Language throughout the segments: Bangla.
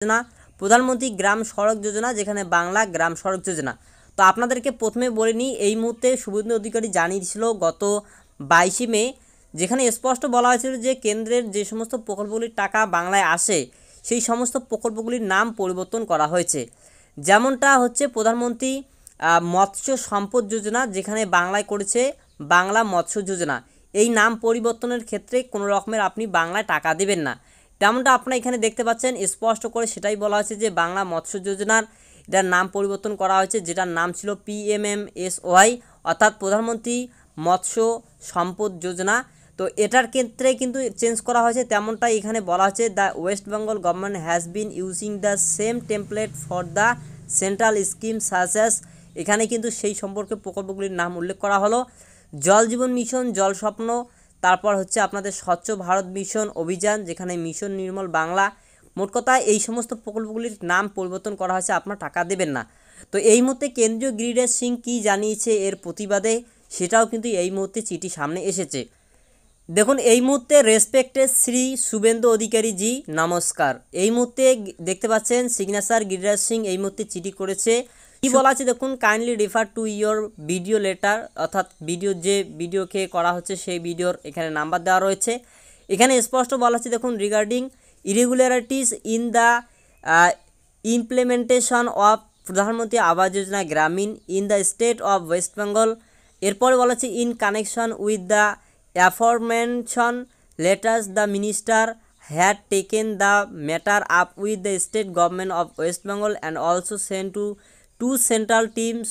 যোজনা, প্রধানমন্ত্রী গ্রাম সড়ক যোজনা, যেখানে বাংলা গ্রাম সড়ক যোজনা। তো আপনাদেরকে প্রথমে বলে নিই, এই মুহূর্তে শুভেন্দু অধিকারী জানিয়ে দিয়েছিল গত 22 মে, যেখানে স্পষ্ট বলা হয়েছিল যে কেন্দ্রের যে সমস্ত প্রকল্পগুলির টাকা বাংলায় আসে সেই সমস্ত প্রকল্পগুলির নাম পরিবর্তন করা হয়েছে। যেমনটা হচ্ছে প্রধানমন্ত্রী মৎস্য সম্পদ যোজনা, যেখানে বাংলায় করেছে বাংলা মৎস্য যোজনা। এই নাম পরিবর্তনের ক্ষেত্রে কোনো রকমের আপনি বাংলায় টাকা দেবেন না। তেমনটা আপনারা এখানে দেখতে পাচ্ছেন, স্পষ্ট করে সেটাই বলা হয়েছে যে বাংলা মৎস্য যোজনার এটার নাম পরিবর্তন করা হয়েছে, যেটার নাম ছিল PMMSY, অর্থাৎ প্রধানমন্ত্রী মৎস্য সম্পদ যোজনা। তো এটার ক্ষেত্রে কিন্তু চেঞ্জ করা হয়েছে, তেমনটাই এখানে বলা হচ্ছে the West Bengal government has been using the same template for the central scheme সাসেস। এখানে কিন্তু সেই সম্পর্কে প্রকল্পগুলির নাম উল্লেখ করা হলো, জল জীবন মিশন, জল স্বপ্ন, তারপর হচ্ছে আপনাদের স্বচ্ছ ভারত মিশন অভিযান, যেখানে মিশন নির্মল বাংলা। মোট কথা এই সমস্ত প্রকল্পগুলির নাম পরিবর্তন করা হয়েছে, আপনার টাকা দেবেন না। তো এই মুহূর্তে কেন্দ্রীয় গিরিরাজ সিং কী জানিয়েছে এর প্রতিবাদে, সেটাও কিন্তু এই মুহূর্তে চিঠি সামনে এসেছে। দেখুন, এই মুহূর্তে রেসপেক্টেড শ্রী শুভেন্দু অধিকারী জি নমস্কার, এই মুহূর্তে দেখতে পাচ্ছেন সিগনেচার গিরিরাজ সিং এই মুহূর্তে চিঠি করেছে। কি বলা আছে দেখুন, kindly refer to your video letter, অর্থাৎ যে ভিডিওকে করা হচ্ছে সেই ভিডিওর এখানে নাম্বার দেওয়া রয়েছে। এখানে স্পষ্ট বলা আছে দেখুন, regarding irregularities in the implementation of প্রধানমন্ত্রী আবাস যোজনা গ্রামীণ in the state of West Bengal. এরপরে বলা আছে in connection with the aforementioned letters the minister had taken the matter up with the state government of West Bengal and also sent to two central teams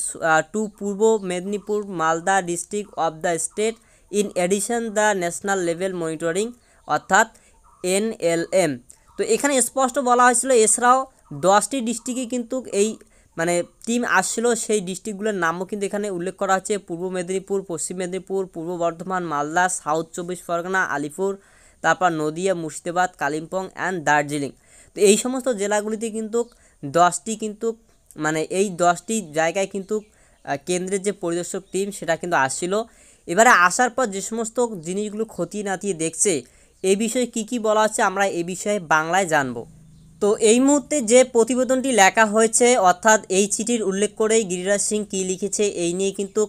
to Purbo Mednipur Malda district of the state. In addition the national level monitoring অর্থাৎ NLM। তো এখানে স্পষ্ট বলা হয়েছিল এছাড়াও 10টি ডিস্ট্রিক্টে কিন্তু এই টিম আসছিল, সেই ডিস্ট্রিক্টগুলোর নামও কিন্তু এখানে উল্লেখ করা হচ্ছে, পূর্ব মেদিনীপুর, পশ্চিম মেদিনীপুর, পূর্ব বর্ধমান, মালদা, সাউথ 24 পরগনা, আলিপুর, তারপর নদিয়া, মুর্শিদাবাদ, কালিম্পং অ্যান্ড দার্জিলিং। তো এই সমস্ত জেলাগুলিতে কিন্তু 10টি কিন্তু এই 10টি জায়গায় কিন্তু কেন্দ্রের যে পরিদর্শক টিম সেটা কিন্তু আসছিল। এবারে আসার পর যে সমস্ত জিনিসগুলো খতিয়ে নাতিয়ে দেখছে, এই বিষয়ে কি বলা হচ্ছে আমরা এই বিষয়ে বাংলায় জানবো। তো এই মুহূর্তে যে প্রতিবেদনটি লেখা হয়েছে, অর্থাৎ এই চিঠির উল্লেখ করেই গিরিরাজ সিং কী লিখেছে এই নিয়ে কিন্তু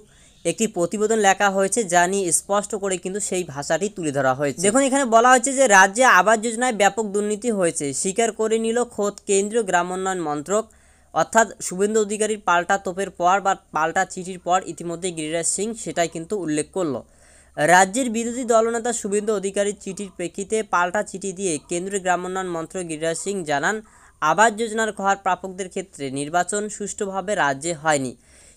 একটি প্রতিবেদন লেখা হয়েছে, যা নিয়ে স্পষ্ট করে কিন্তু সেই ভাষাটি তুলে ধরা হয়েছে। দেখুন, এখানে বলা হয়েছে যে রাজ্যে আবাস যোজনায় ব্যাপক দুর্নীতি হয়েছে, স্বীকার করে নিল খোদ কেন্দ্রীয় গ্রামোন্নয়ন মন্ত্রক। অর্থাৎ শুভেন্দু অধিকারীর পাল্টা তোপের পর বা পাল্টা চিঠির পর ইতিমধ্যে গিরিরাজ সিং সেটাই কিন্তু উল্লেখ করলো। রাজ্যের বিরোধী দলনেতা শুভেন্দু অধিকারীর চিঠির প্রেক্ষিতে পাল্টা চিঠি দিয়ে কেন্দ্রীয় গ্রামোন্নয়ন মন্ত্রক গিরিরাজ সিং জানান, আবাস যোজনার ঘর প্রাপকদের ক্ষেত্রে নির্বাচন সুষ্ঠুভাবে রাজ্যে হয়নি,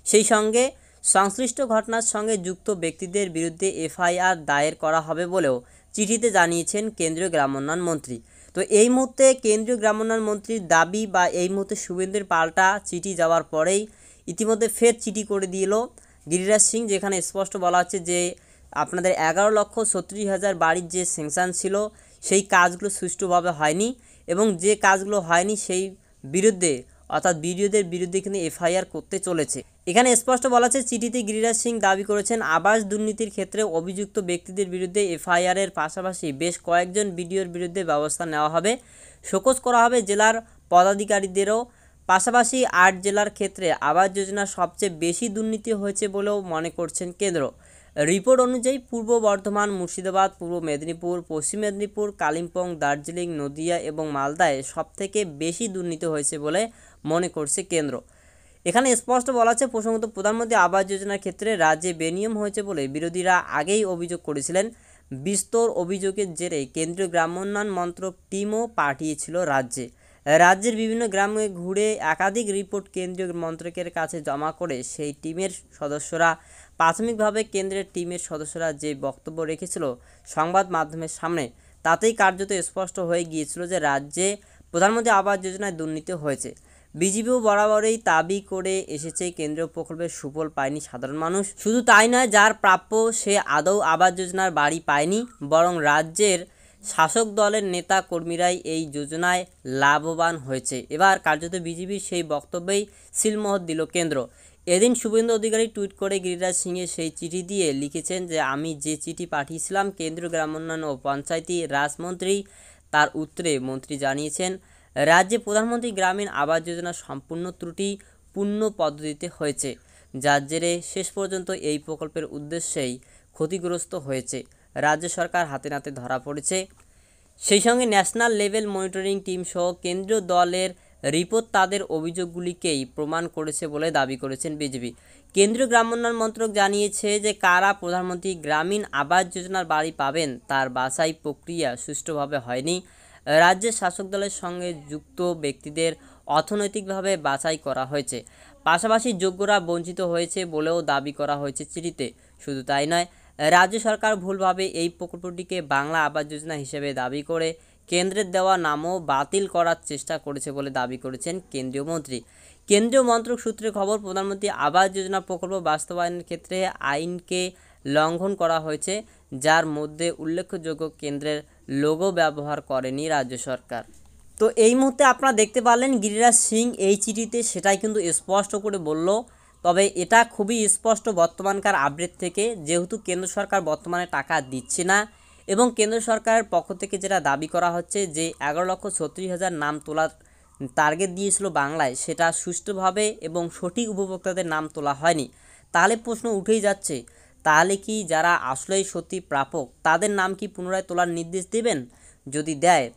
সেই সঙ্গে সংশ্লিষ্ট ঘটনার সঙ্গে যুক্ত ব্যক্তিদের বিরুদ্ধে FIR দায়ের করা হবে বলেও চিঠিতে জানিয়েছেন কেন্দ্রীয় গ্রামোন্নয়ন মন্ত্রী। তো এই মুহূর্তে কেন্দ্রীয় গ্রামোন্নয়ন মন্ত্রীর দাবি বা এই মুহূর্তে শুভেন্দুর পাল্টা চিঠি যাওয়ার পরেই ইতিমধ্যে ফের চিঠি করে দিল গিরিরাজ সিং, যেখানে স্পষ্ট বলা হচ্ছে যে আপনাদের 11,36,000 বাড়ির যে স্যাংশন ছিল সেই কাজগুলো সুষ্ঠুভাবে হয়নি, এবং যে কাজগুলো হয়নি সেই বিরুদ্ধে অর্থাৎ বিডিওদের বিরুদ্ধে কিন্তু FIR করতে চলেছে। এখানে স্পষ্ট বলা আছে চিঠিতে গিরিরাজ সিং দাবি করেছেন, আবাস দুর্নীতির ক্ষেত্রে অভিযুক্ত ব্যক্তিদের বিরুদ্ধে FIR এর পাশাপাশি বেশ কয়েকজন বিডিওর বিরুদ্ধে ব্যবস্থা নেওয়া হবে, শোকজ করা হবে জেলার পদাধিকারীদেরও। পাশাপাশি 8 জেলার ক্ষেত্রে আবাস যোজনা সবচেয়ে বেশি দুর্নীতি হয়েছে বলেও মনে করছেন কেন্দ্র। রিপোর্ট অনুযায়ী পূর্ব বর্ধমান, মুর্শিদাবাদ, পূর্ব মেদিনীপুর, পশ্চিম মেদিনীপুর, কালিম্পং, দার্জিলিং, নদিয়া এবং মালদায় সবথেকে বেশি দুর্নীতি হয়েছে বলে মনে করছে কেন্দ্র। এখানে স্পষ্ট বলা আছে প্রসঙ্গত প্রধানমন্ত্রী আবাস যোজনার ক্ষেত্রে রাজ্যে বেনিয়ম হয়েছে বলে বিরোধীরা আগেই অভিযোগ করেছিলেন। বিস্তর অভিযোগের জেরে কেন্দ্রীয় গ্রামোন্নয়ন মন্ত্রক টিমও পাঠিয়েছিল রাজ্যের বিভিন্ন গ্রামে ঘুরে একাধিক রিপোর্ট কেন্দ্রীয় মন্ত্রকের কাছে জমা করে সেই টিমের সদস্যরা প্রাথমিকভাবে কেন্দ্রের টিমের সদস্যরা যে বক্তব্য রেখেছিল সংবাদ মাধ্যমের সামনে, তাতেই কার্যত স্পষ্ট হয়ে গিয়েছিল যে রাজ্যে প্রধানমন্ত্রী আবাস যোজনায় দুর্নীতি হয়েছে। বিজেপিও বরাবরই দাবি করে এসেছে কেন্দ্রীয় প্রকল্পের সুফল পায়নি সাধারণ মানুষ। শুধু তাই নয়, যার প্রাপ্য সে আদৌ আবাস যোজনার বাড়ি পায়নি, বরং রাজ্যের শাসক দলের নেতা কর্মীরাই এই যোজনায় লাভবান হয়েছে। এবার কার্যত বিজেপির সেই বক্তব্যেই সিলমোহর দিল কেন্দ্র। এদিন শুভেন্দু অধিকারী টুইট করে গিরিরাজ সিংয়ের সেই চিঠি দিয়ে লিখেছেন যে আমি যে চিঠি পাঠিয়েছিলাম কেন্দ্রীয় গ্রামোন্নয়ন ও পঞ্চায়েতি রাজমন্ত্রী, তার উত্তরে মন্ত্রী জানিয়েছেন রাজ্যে প্রধানমন্ত্রী গ্রামীণ আবাস যোজনা সম্পূর্ণ ত্রুটিপূর্ণ পদ্ধতিতে হয়েছে, যার জেরে শেষ পর্যন্ত এই প্রকল্পের উদ্দেশ্যেই ক্ষতিগ্রস্ত হয়েছে। রাজ্য সরকার হাতে নাতে ধরা পড়েছে। সেই সঙ্গে ন্যাশনাল লেভেল মনিটরিং টিম সহ কেন্দ্রীয় দলের রিপোর্ট তাদের অভিযোগগুলিকেই প্রমাণ করেছে বলে দাবি করেছেন বিজেপি। কেন্দ্রীয় গ্রামোন্নয়ন মন্ত্রক জানিয়েছে যে কারা প্রধানমন্ত্রী গ্রামীণ আবাস যোজনার বাড়ি পাবেন তার বাছাই প্রক্রিয়া সুষ্ঠুভাবে হয়নি। রাজ্যের শাসক দলের সঙ্গে যুক্ত ব্যক্তিদের অর্থনৈতিকভাবে বাছাই করা হয়েছে, পাশাপাশি যোগ্যরা বঞ্চিত হয়েছে বলেও দাবি করা হয়েছে চিঠিতে। শুধু তাই নয়, রাজ্য সরকার ভুলভাবে এই প্রকল্পটিকে বাংলা আবাস যোজনা হিসেবে দাবি করে কেন্দ্রের দেওয়া নামও বাতিল করার চেষ্টা করেছে বলে দাবি করেছেন কেন্দ্রীয় মন্ত্রী। কেন্দ্রীয় মন্ত্রক সূত্রে খবর, প্রধানমন্ত্রী আবাস যোজনা প্রকল্প বাস্তবায়নের ক্ষেত্রে আইনকে লঙ্ঘন করা হয়েছে, যার মধ্যে উল্লেখযোগ্য কেন্দ্রের লোগো ব্যবহার করেনি রাজ্য সরকার। তো এই মুহূর্তে আপনারা দেখতে পারলেন গিরিরাজ সিং এই চিঠিতে সেটাই কিন্তু স্পষ্ট করে বলল। তবে এটা খুবই স্পষ্ট বর্তমানকার আপডেট থেকে, যেহেতু কেন্দ্র সরকার বর্তমানে টাকা দিচ্ছে না এবং কেন্দ্র সরকারের পক্ষ থেকে যেটা দাবি করা হচ্ছে যে 11,36,000 নাম তোলার টার্গেট দিয়েছিল বাংলায়, সেটা সুষ্ঠুভাবে এবং সঠিক উপভোক্তাদের নাম তোলা হয়নি। তাহলে প্রশ্ন উঠেই যাচ্ছে, তাহলে কি যারা আসলেই সত্যি প্রাপক তাদের নাম কি পুনরায় তোলার নির্দেশ দেবেন? যদি দেয়